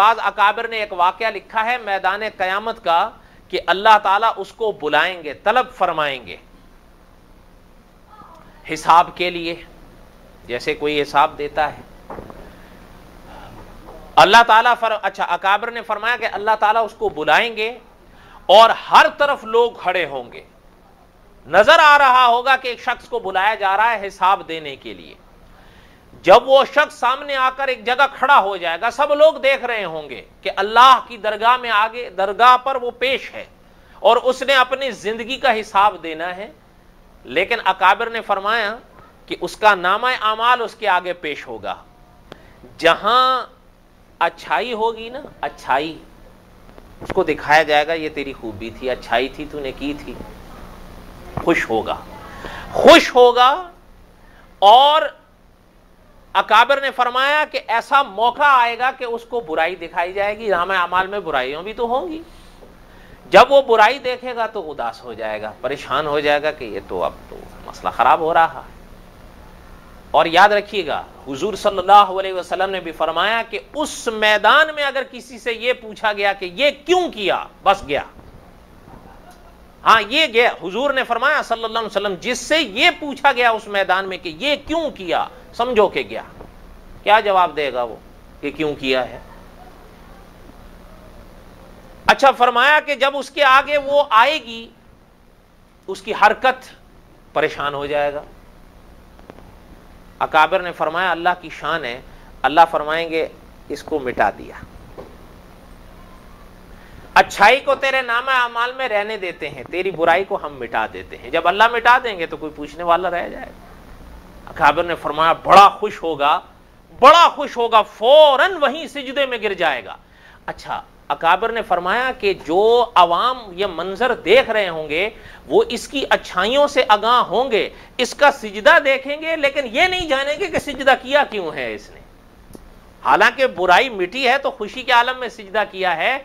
बाज़ अकाबिर ने एक वाक़या लिखा है मैदान क़यामत का कि अल्लाह ताला उसको बुलाएंगे, तलब फरमाएंगे हिसाब के लिए। जैसे कोई हिसाब देता है अल्लाह ताला अच्छा, अकाबिर ने फरमाया कि अल्लाह ताला उसको बुलाएंगे और हर तरफ लोग खड़े होंगे, नजर आ रहा होगा कि एक शख्स को बुलाया जा रहा है हिसाब देने के लिए। जब वो शख्स सामने आकर एक जगह खड़ा हो जाएगा, सब लोग देख रहे होंगे कि अल्लाह की दरगाह में आगे, दरगाह पर वो पेश है और उसने अपनी जिंदगी का हिसाब देना है। लेकिन अकाबिर ने फरमाया कि उसका नामा अमाल उसके आगे पेश होगा। जहां अच्छाई होगी ना, अच्छाई उसको दिखाया जाएगा, ये तेरी खूबी थी, अच्छाई थी, तूने की थी। खुश होगा, खुश होगा। और अकाबिर ने फरमाया कि ऐसा मौका आएगा कि उसको बुराई दिखाई जाएगी, नामा अमाल में बुराइयों भी तो होंगी। जब वो बुराई देखेगा तो उदास हो जाएगा, परेशान हो जाएगा कि ये तो अब तो मसला खराब हो रहा है। और याद रखिएगा हुजूर सल्लल्लाहु अलैहि वसल्लम ने भी फरमाया कि उस मैदान में अगर किसी से ये पूछा गया कि ये क्यों किया, बस गया। हाँ, ये गया। हुजूर ने फरमाया सल्लल्लाहु अलैहि वसल्लम, जिससे ये पूछा गया उस मैदान में कि ये क्यों किया, समझो कि गया। क्या जवाब देगा वो कि क्यों किया है? अच्छा, फरमाया कि जब उसके आगे वो आएगी उसकी हरकत परेशान हो जाएगा। अकाबिर ने फरमाया अल्लाह की शान है, अल्लाह फरमाएंगे इसको मिटा दिया। अच्छाई को तेरे नामा अमाल में रहने देते हैं, तेरी बुराई को हम मिटा देते हैं। जब अल्लाह मिटा देंगे तो कोई पूछने वाला रह जाएगा। अकाबिर ने फरमाया बड़ा खुश होगा, बड़ा खुश होगा, फौरन वहीं सिजदे में गिर जाएगा। अच्छा, अकाबिर ने फरमाया कि जो अवाम ये मंजर देख रहे होंगे वो इसकी अच्छाइयों से आगाह होंगे, इसका सिजदा देखेंगे, लेकिन ये नहीं जानेंगे कि सिजदा किया क्यों है इसने। हालांकि बुराई मिटी है तो खुशी के आलम में सिजदा किया है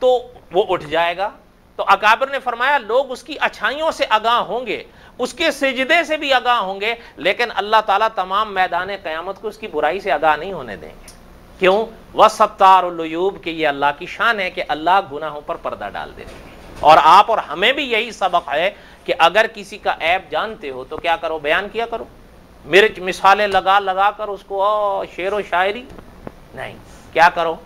तो वो उठ जाएगा। तो अकाबिर ने फरमाया लोग उसकी अच्छाइयों से आगाह होंगे, उसके सिजदे से भी आगाह होंगे, लेकिन अल्लाह ताला तमाम मैदान क़यामत को उसकी बुराई से आगाह नहीं होने देंगे। क्यों? वसत्तारुल उयूब, कि ये अल्लाह की शान है कि अल्लाह गुनाहों पर पर्दा डाल देते हैं। और आप और हमें भी यही सबक है कि अगर किसी का ऐब जानते हो तो क्या करो, बयान किया करो। मिर्च मिसालें लगा लगा कर उसको शेर व शायरी नहीं, क्या करो,